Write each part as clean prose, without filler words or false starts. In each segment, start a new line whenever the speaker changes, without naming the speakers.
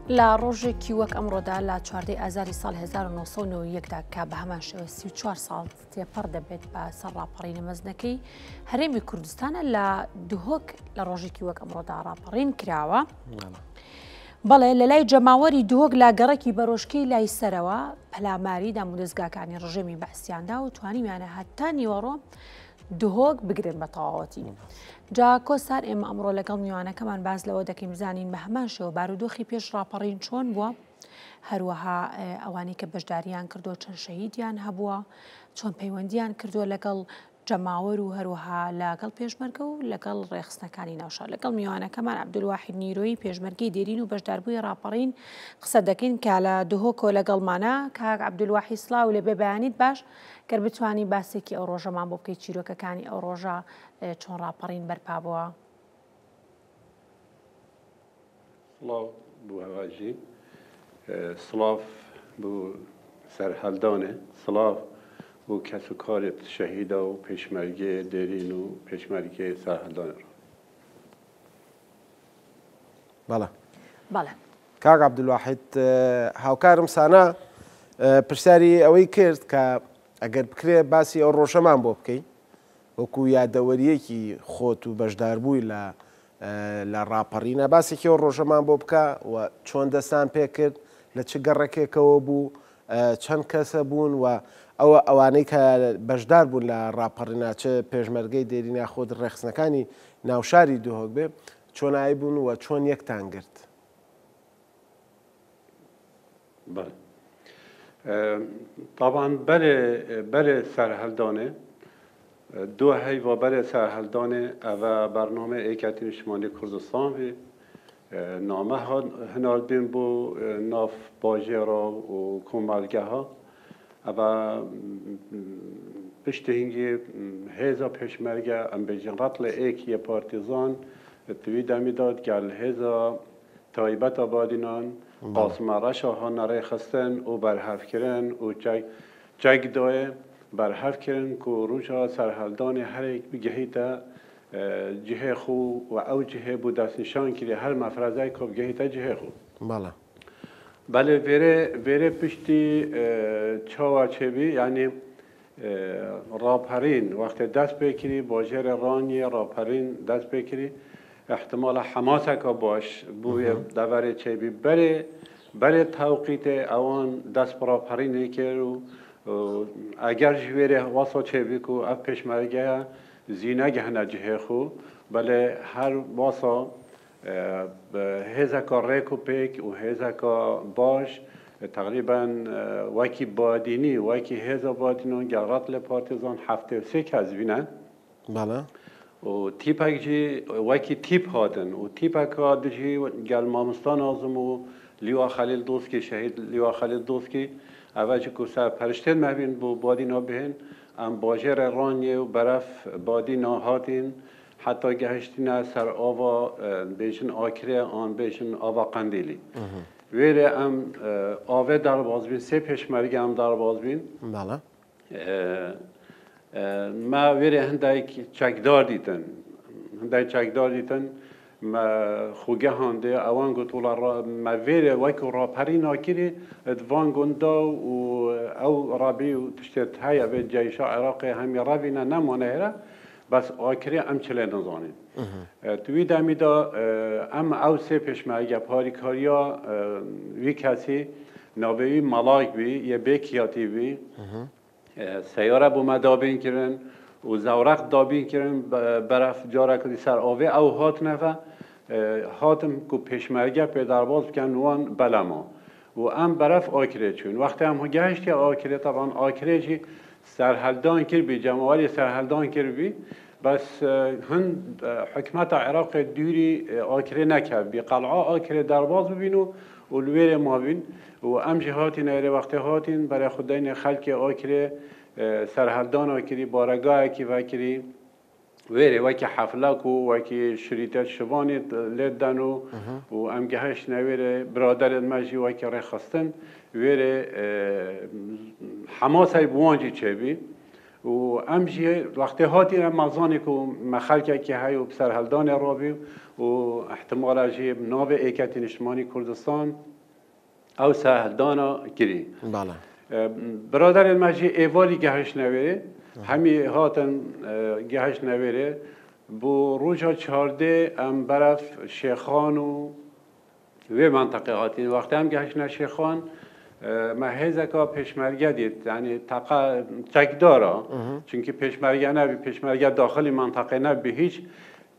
لا ڕۆژێکی وەک ئەمڕۆدا لە 14 ئازاری ساڵ 1990دا کە بە هەمان شێوە 34 ساڵ تێپەڕ دەبێت بە سەر ڕاپەڕینە مەزنەکەی هەرێمی کوردستانە لە دهۆک لە ڕۆژێکی وەک ئەمڕۆدا ڕاپەڕین کراوە. بەڵێ لە لای جەماوەری دهۆک لا گەڕێکی بەرۆشکەی لای سەرەوە پەلاماری دامودەستگاکانی ڕژێمی بەعسیاندا و توانیمیانە هەتا نیوەڕۆ دهۆک بگرن بە تەواوەتی. جا کۆسار ئێمە ئەمڕۆ لەگەڵ میوانەکەمان باز لەوە دەکەین بزانین بە هەمان شێوە بارودۆخی پێش ڕاپەڕین چۆن بووە، هەروەها ئەوانەی کە بەشداریان کردو چەند شەهیدیان هەبووە، چۆن پەیوەندیان کردووە لەگەڵ جەماوەر و هەروەها لەگەڵ پێشمەرگە و لەگەڵ ڕێخستنەکانی ناوشار. لەگەڵ میوانەکەمان عەبدولواحید نیرۆیی پێشمەرگەی دێرین و بەشداربووی ڕاپەڕین قسە دەکەین کە لە دهۆکەوە لەگەڵمانە. کاک عەبدولواحید سڵاو لێ بێ بەیانیت باش گەر بتوانی باسێکی ئەو ڕۆژەمان بۆ بکەیت، چیرۆکەکانی ئەو ڕۆژە چۆن ڕاپەڕین بەرپا بووە.
سڵاو بۆ هەواژی، سڵاو بۆ سەرهەڵدانێ، سڵاو بۆ کەس و کارێت شەهیدە و پێشمەرگێ دێرین و پێشمەرگێ سەرهەڵدانێ.
بەڵێ
بەڵێ
کاک عەبدولواحید، هاوکارم سانە پرسیاری ئەوەی کرد کە ئەگەر بکرێ باسی ئەو ڕۆژەمان بۆ بکەین وەکو یادەوەریەکی خۆت و بەشداربووی لە ڕاپەڕینە، باسێکی ئەو ڕۆژەمان بۆ بکە و چۆن دەستان پێ کرد، لە چ گەڕێکێکەوە بوو، چەند کەسە بوون و ئەوانەی کە بەشدار بوون لە ڕاپەڕینە چ پێشمەرگەی دێرینە خۆت ڕێخستنەکانی ناوشاری دهۆک بێ چۆن ئای بوون و چۆن یەکتان گرت.
بله طبعا بله سرهەڵدانێ دو هەیڤ بله سرهەڵدانێ ئەڤە بەرنامە ئێکەتی نیشتیمانی کوردستان بێ نامە هەنال بین بۆ ناف باژێرا و کۆمەلگەها ئەڤە پشت هینگی هێزا پێشمەرگە ئەم بێژن ڕەتڵە ئێکیە پارتیزان توی دەمیداد گەل هێزا تایبەتە بادینان قاسمە ڕەشەها نەڕێخستن و بەرهەفکردن و جەگدایە بەرهەفکردن و ڕوژا سەرهەڵدانی هەرێک بگەهیتە جهێ خو و ئەو جهێ بوو دەستنیشان کردی هەر مەفرەزای کۆ بگەهیتە جهێ خو.
بەڵێ
بله وێرێ پشتی چاوە چێبی یعنی ڕاپەڕین وەختێ دەست پێ کردی باژێرە ڕانیە ڕاپەڕین دەست پێ کردی احتمالا حماسێکە باش بووە دەڤەرێ چێبی بەرێ تەوقیتێ ئەوان دەست بە ڕاپەڕینێ کرد و ئەگەر ژێرێ وەسا چێبیک و ئەف پێشمەرگەیە زیینەگەهنە جهێ خو بەلێ هەر وەسا هێزەکە ڕێک و پێک و هێزەکە باش تقریبا وەکی بادینی وەکی هێزە بادینۆن گەڕات لە پارتیزان هەفتێ و سێ کەس بینە.
بەڵێ
و تیپێک جی وەکی تیپ هاتن و تیپێکە دژی گەل مامۆستا نازم و لیوا خەلیل دۆسکی شەهید لیوا خەلیل دۆسکی ئەوە جی کو سەرپەرشتێن مەبین بۆ بادینا بهێن ئەم باژێرە ڕانیە و بەرەف بادینا هاتین حتی گەهشتینە سەر ئاوا بێژن ئاکرێ ئان بێژن ئاوا قەندیلی وێرێ ئەم ئاوێ دەرباز بین سێ پێشمەرگە ئەم دەرباز بین.
بەڵێ
ما وێرێ هەندێک چەکدار دیتن هەندێک چەکدار دیتن خوگە هەندێ ئەوان گوت وڵا ما وێرێ وەکو ڕاپەڕین ناکردی ئەدڤان گوندا و ئەو ڕابی و تشتێت هەیە بێت جەیشا عێراقی هەمی ڕاوینە نەمانە هێرە بەس ئاکرێ ئەم چلێ نەزانین. توی دەمیدا ئەم ئەو سێ پێشمەرگە پاریکاریا وی کەسی ناوێوی مەڵاک بی یە بێکیاتی بی سیارە بۆمە دابین کردن و زەورەق دابین کردن بەرەف جارەکەی سەر ئاوێ ئەو هاتنەڤە هاتم کو پێشمەرگە پێدەرباز بکەن وان بەلەما و ئەم بەرەف ئاکرێ چوون وەختێ ئەم گەهشتی ئاکرێ طبعا ئاکرێژی سەرهەڵدان کردبی جەماوەری سەرهەڵدان کردبی بەس هەند حکومەتە عێراقی دووری ئاکرێ نەکردبی قەڵعا ئاکرێ دەرباز ببین و لوێرێ مابین و ئەم جی هاتین ئێرێ وەختێ هاتین بەرە خودداینێ خەلکی ئاکرێ سەرهەڵدان ئاکری بارەگایەکی ڤەکری وێرێ وەکی حەفلەک و وەکی شریتە شڤانی لێددەن و ئەم گەهشتنە وێرێ برادەرێت مەژی وەکی ڕێخستن وێرێ حەماسای بوانجی چێبی و ام جی وقتی هاتی مازانی که مخالک که های و سرهلدان رابی و احتمال جی ناب ایکتی نشمانی کردستان او سهلدانا کری
بالا
برادر المجی ایوالی گهش نویره همی هاتن گهش نویره بو روزا 14 ام برف شیخان و منطقه هاتین وقتی هم گهش نشیخان محیزه که پشمرگه دید یعنی چکدارا چونکه پشمرگه نبی پشمرگه داخل منطقه نبی هیچ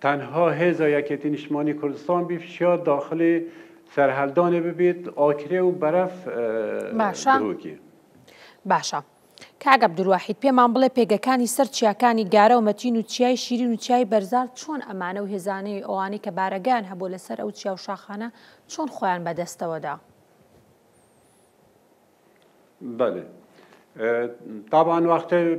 تنها هزا یکیتی نشمانی کردستان بیفشیا داخل سرحلدانه ببید آکره و برف دروکی
باشە کاک عەبدولواحید پێمان بڵێ پێگەکانی سەر چیاکانی گارە و مەتین و چیای شیرین و چیای بەرزار چۆن ئەمانە و هێزانەی ئەوانەی کە بارەگان هەبوو لەسەر ئەو چیا و شاخانە چۆن خۆیان بەدەستەوەدا؟
بله طبعا وقتی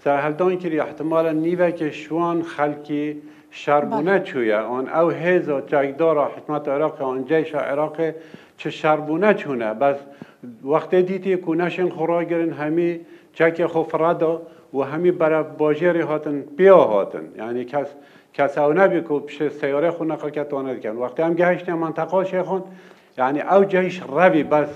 سرحلدان کری احتمالا نیوه که شوان خلکی شربونه چویه آن او هزا چکدار حکمت عراق آن جیش عراق چه شربونه چونه بس وقتی دیتی کنشن خورا گرن همی چک خفرادا و همی برای باجری هاتن بیا هاتن یعنی کس او نبی که پیش سیاره خون نقل کتانه کن وقتی هم گهشت منطقه شیخون یعنی او جیش روی بس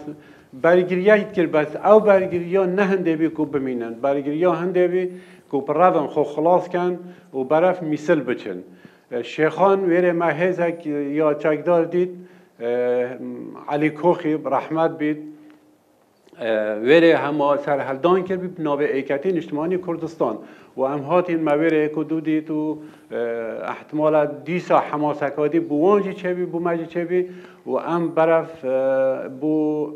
برگریه ایت کر بس او برگریه نه هنده بی که بمینن برگریه هنده بی که پردن خو خلاص کن و برف میسل بچن شیخان ویره محیزک یا چکدار دید علی کوخی رحمت بید ویره همه سرحلدان کرد بید نابه ایکتی نشتمانی کردستان و هم هاتین مویره کدو دید و احتمالا دیسا حماسکادی بوانجی چه بی بو مجی چه بی و ام برف بو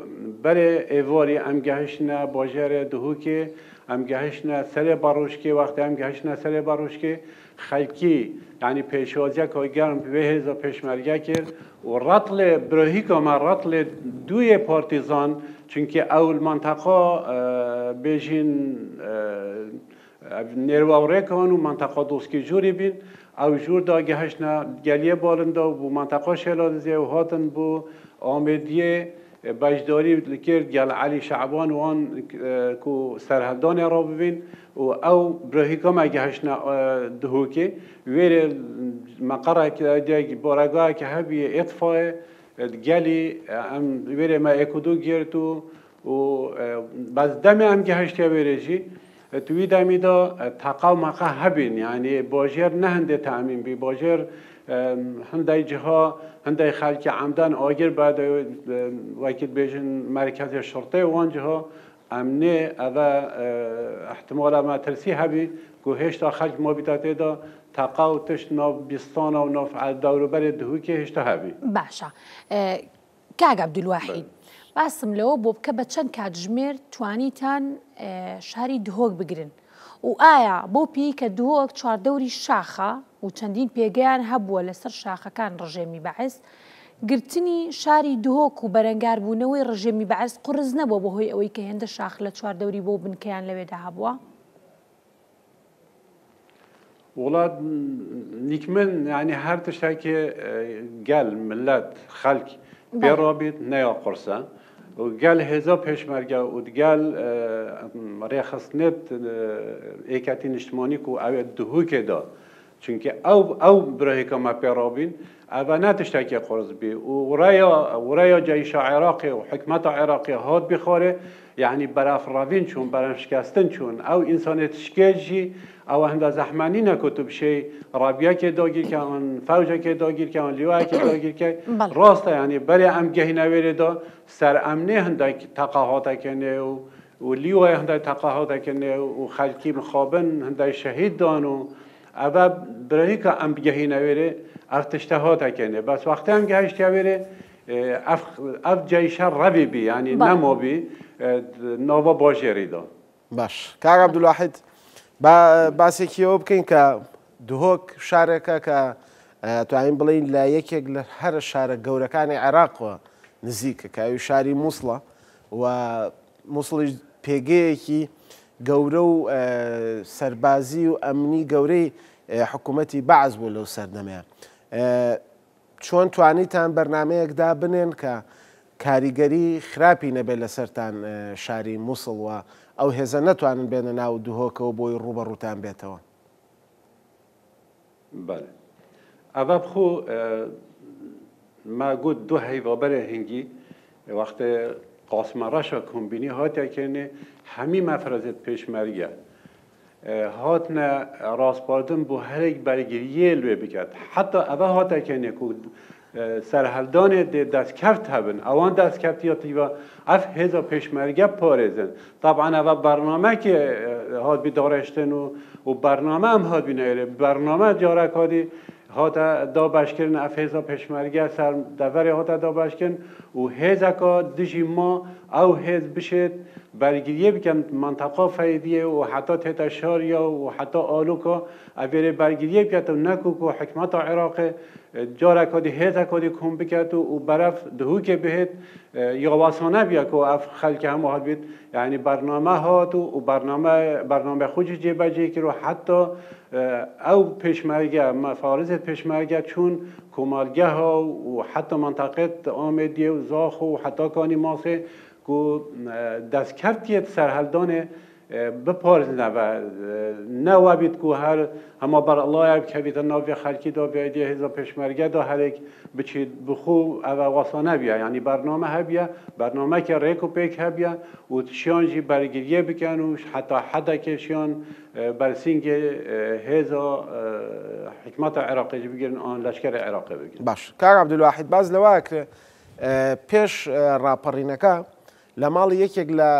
بره ایواری ام گهشنا باجر دهوکی ام گهشنا سر باروشکی وقتی ام گهشنا سر باروشکی خلکی یعنی پیشوازی که گرم به هزا پیشمرگه کرد و رطل برهی که ما رطل دوی پارتیزان چونکه اول منطقه بیشین نیرواره کن و منطقه دوسکی جوری بین او جور دا گهشنا گلیه بالنده و بو منطقه شلادزیه و هاتن بو آمدیه بجداری کرد گل علی شعبان و آن که سرحدان را ببین و او برهی که ما گهشنا دهوکی ویر مقره که بارگاه که هبی اطفاء گلی ویر ما اکدو گرتو و بس دم هم گهشتی ویرجی توی دمی دا تقاو مقه هبین یعنی باجر نه هنده تأمین بی باجر هنده جها هنده خلق عمدن آگر بعد وقت بیشن مرکز شرطه وان جها امنه اوه احتمالا ما ترسی هبی که هشتا خلق ما بیتاته دا تقاو تشت ناف بیستان و ناف دورو بر دهوی که هشتا هبی
باشە کاک عەبدولواحید باسم لەوە بۆ بکە بە چەند کاتژمێر توانیتان شاری دهۆک بگرن و ئایا بۆ پێی کە دهۆک چواردەوری شاخە و چەندین پێگەیان هەبووە لەسەر شاخەکان ڕژێمی بەعز گرتنی شاری دهۆک و بەرەنگاربوونەوەی ڕژێمی بەعز قرس نەبووە بەهۆی ئەوەی کە هێندە شاخ لە چواردەوری بۆ بنکەیان لەوێدا هەبووە؟
ولاد نیکمن یعنی هر تشتکی گل ملت خلق بیرابید نیا قرصه و گل هزا پیشمرگه و گل ریخصنت ایکتی نشتمانی که او دهوکه دا چونکه او برای که ما پیرابین او نتشتکی قرص بی و ریا جیش عراقی و حکمت عراقی هاد بخوره یعنی برف روین چون برف شکستن چون او انسان تشکیجی او هنده زحمانی نکتب شی رابیه که داگیر که آن فوجه که داگیر که آن لیوه که داگیر که راسته یعنی برای ام گهی نویره دا سر امنه هنده تقاهات کنه و لیوه هنده تقاهات کنه و خلکی مخابن هنده شهید دانو او برای که ام گهی نویره افتشتهات کنه بس وقتی ام گهشت نویره اف جایشه روی بی یعنی نما بی ناوا باجری دا
باش کاک عەبدولواحید باسێکیەوە بکەین کە دهۆک شارێکە کە توانین بڵین لە یەکێک لە هەر شارە گەورەکانی عێراقەوە نزیکە کە ئەوی شاری مووسڵە و مووسڵیش پێگەیەکی گەورە و سەربازی و ئەمنی گەورەی حکوومەتی بەعز بوو لەو سەردەمەیە چۆن توانیتان بەرنامەیەکدا بنێن کە کاریگەری خراپی نەبێت لەسەرتان شاری مووسڵ و ئەو هێزە نەتوانن بێنە ناو دهۆکەوە بۆی ڕوبەڕووتان بێتەوە
بله اول خو ما گود دو هیوابر هنگی وقت قاسم رشا کمبینی هات کنه همی مفرزت پیشمرگه هات نه راست باردن بو هر یک برگیریه لوی بکرد حتی اوه هات کنه که سرحلدان دست کفت هبن اوان دست کفتیاتی و اف هزا پیشمرگه پارزن طبعا اوه برنامه که هات بی دارشتن و برنامه هم هات بی نیره برنامه جاره کادی هات دا باشکن اف هزا پیشمرگه سر دوری هات دا باشکن و هزا که دجی ما او هز بشد برگیریه بکن منطقه فیدیه و حتی تیتا شاریا و حتی آلوکا اویره برگیریه بکن نکو که حکمت عراق جاره کدی هزا کدی کم بکت و برف دهو که بهت یا واسانه بیا که اف خلک هم هات بید یعنی برنامه هات و برنامه خود جیبه جی که رو حتی او پیشمرگه مفارزت پیشمرگه چون کمالگه ها و حتی منطقه آمدیه و زاخ و حتی کانی ماسه که دست کفتیت سرحلدانه بپارزنه و نوابید که هر همه بر الله که بیت ناوی خلکی دا بیادی هزا پیشمرگه دا هر یک بچید بخو او واسانه بیا یعنی برنامه هبیا برنامه که ریکو پیک هبیا و شیان جی برگیریه بکن و حتی که شیان برسینگ هزا حکمت عراقی جی بگیرن آن لشکر عراقی بگیرن
باش کاغ عبدالواحد باز لواکر پیش راپەڕینەکە لە ماڵی یەکێک لە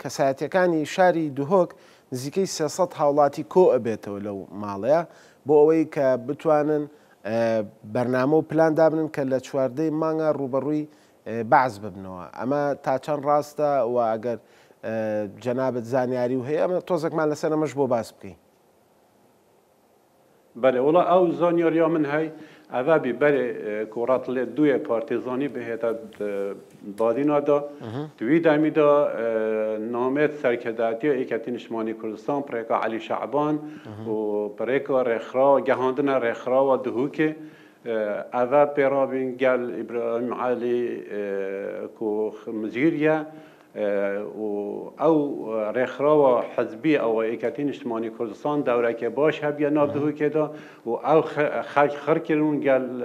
کەسایەتیەکانی شاری دوهۆک نزیکەی 300 هاوڵاتی کۆ ئەبێتەوە لەو ماڵەیە بۆ ئەوەی کە بتوانن بەرنامە و پلان دابنن کە لە چواردەی مانگە ڕوبەڕووی بەعز ببنەوە ئەمە تا چەند ڕاستە و ئەگەر جەنابەت زانیاری و هەیە ئەمە تۆزێکمان لەسەر ئەمەش بۆ باس بکەین.
بله ولی او زانیاریا من هی اوه بی بری کوراتل دوی پارتیزانی بهتا بادینا دا دوی دمی دا نامت سرکداتی ایکتین شمانی کردستان پریکا علی شعبان و پریکا رخرا گهاندن رخرا و دهوک اوه پیرابین گل ابراهیم علی کو مزیریه او رخرا و حزبی او ایکتین اجتماعی کردستان دوره که باش هبیا نابدهو که دا و او خلق خر کرون گل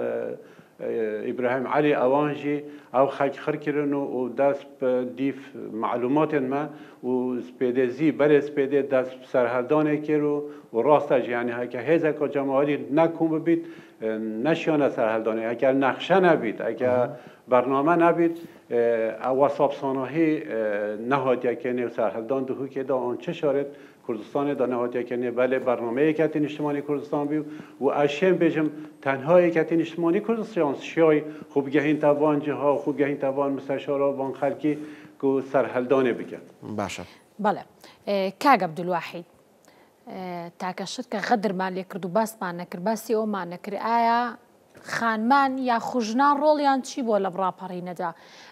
ابراهیم علی اوانجی او خلق خر کرون و دست دیف معلومات ما و سپیده بر سپیده دست سرحدانه کرو و راستش یعنی ها که هزا که جماعتی نکن ببید نشانه سرحدانه اگر نقشه نبید اگر برنامه نبید واساب ساناهی نهادی کنه سرحدان دهو که دا آن چه شارد کردستان دا نهادی کنه بله برنامه ایکتین اجتماعی کردستان بیو و اشیم بجم تنها ایکتین اجتماعی کردستان شای خوب گهین توان جها خوب گهین توان مستشارا وان خلکی که سرحدانه بکن
باشه
بله کاغ عبدالواحد تاکەشت کە غەدرمان لێ کرد و باسمان نەکرد باسی ئەومان نەکرد ئایا خانمان یا خوژنان ڕۆڵیان چی بۆ لە ڕاپەڕینەدا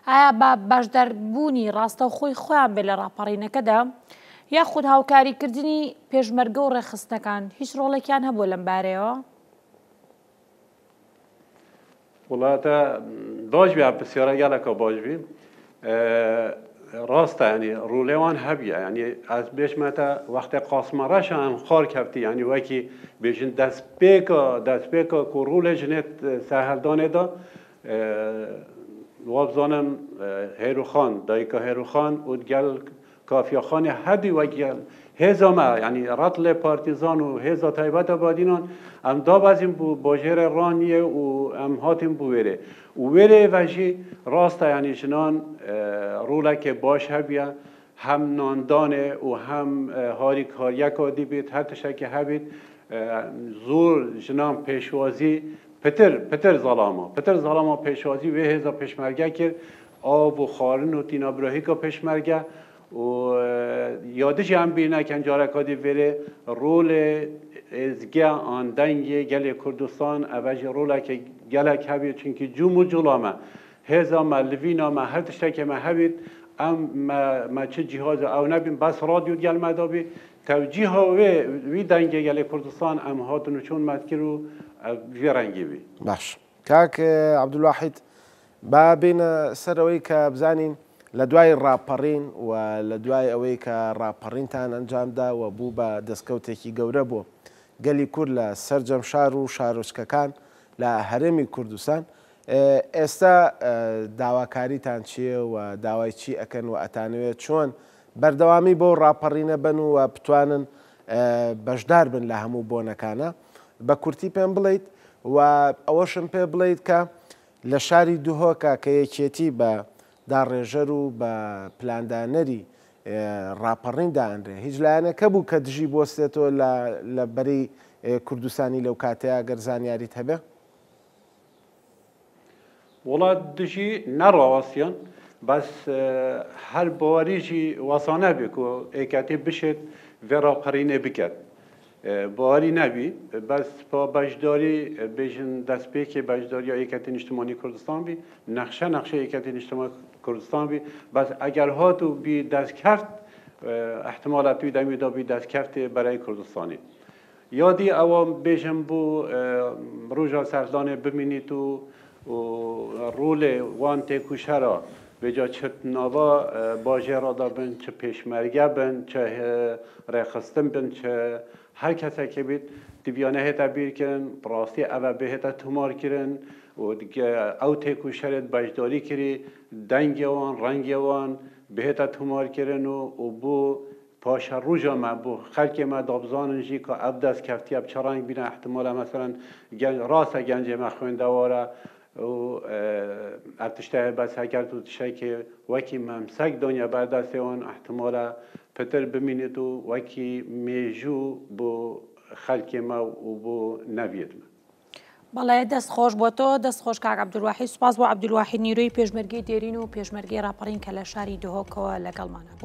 ئایا بە باشداربوونی ڕاستەوخۆی خۆیان بێ لە ڕاپەڕینەکەدا یاخود هاوکاریکردنی پێشمەرگە و ڕێخستنەکان هیچ ڕۆڵێکیان هەبوو لەم بارەیەوە؟
وڵاتە باش بێ پرسیارە گەلێکە باش بێ راسته یعنی رولیوان هبیه یعنی از بیش متا وقت قاسمارش هم خار کفتی یعنی وکی بیشن دست پیکا که رول جنت سهل دانه دا وابزانم هیرو خان دایکا هیرو خان و گل کافیا خان هدی و گل هزا ما یعنی رتل پارتیزان و هزا تایبت آبادینان ام دا بازیم بو باجر رانیه و ام هاتیم بو ویره و ویره وجی راسته یعنی جنان روله که باش هبیه هم ناندانه و هم هاری کاریک آدی بید هر تشکی هبید زور جنان پیشوازی پتر ظلاما پیشوازی و هزا پیشمرگه کرد آب و خارن و تینابراهی که پیشمرگه و یادش هم بینه که جارکادی وره رول ازگه آن دنگی گل کردستان اوج روله که گلک هبید چونکه جمو جلامه هزا ملوینا ما هر تشتک ما هبید ما چه جهاز او نبیم بس رادیو گل مدابی توجیه ها وی دنگی گل کردستان ام هاتونو چون مدکرو وی رنگی بی
باش کاک عبدالواحد با بین سروی که بزانین لدوای راپەڕین و لدوای ئەوەی کە ڕاپەڕینتان ئەنجامدا و بوو بە دەستکەوتێکی گەورە بوو گەلی کورد لە سەرجەم شار و شارۆچکەکان لە هەرێمی کوردستان ئێستا داواکاریتان چییە و داوای چی ئەکەن و ئەتانوێت چۆن بەردەوامی بۆ ڕاپەڕینە بن و بتوانن بەشدار بن لە هەموو بۆنەکانە بە کورتی پێم بڵیت و ئەوەشم پێ بڵیت کە لە شاری دوهۆکە کە یەکێتی بە داڕێژەر و بە پلاندانەری ڕاپەڕین داەنرێ هیچ لایەنەکە بوو کە دژی بۆستێتەوە لە بەری کوردستانی لەو کاتەیە گەر زانیاریت هەبێ؟
وڵات دژی نەڕاوەستیان بەس هەر باوەریژی وەسانە بێ و ئێکاتی بشێت vê راپەڕینê biket. Bawarî nebî, bes pa beşdarî bêjin destpêkê beşdariya Êketên Niştimanî Kurdistan bî, nexşe Êketên Niştimanî Kurdistan bî, bes eger hat û bî destkeft, ihtimala tû demî da bî destkeftê bereyê Kurdistanê. Yadî ewa bêjin bû roja serdanê bimînît û rolê wan têkuşera بجا چه نوا باجرا دا بن چه پیشمرگه بن چه رخصتن بن چه هر کسی که بید دیویانه هتا بیر کرن براستی اوه به هتا تمار کرن و دیگه او تکو شرط بجداری کری دنگ وان رنگ وان به هتا تمار کرن و بو پاشا روژا ما بو خلق ما دابزانن جی که اب دست کفتی اب چرانگ بینه احتمالا مثلا راست گنج ما خوینده واره و ارتشته بس اگر تو تشای که وکی ممسک دنیا بردست اون احتمالا پتر ببینید و وکی میجو بو خلق ما و بو نوید ما.
بەڵێ دەست خۆش بۆ تۆ دەست خۆش کاک عەبدولواحید سوپاس بۆ عەبدولواحید نیروی پێشمەرگەی دێرین و پێشمەرگەی ڕاپەڕین کە لە شاری دهۆکەوە لەگەڵمانە بوو.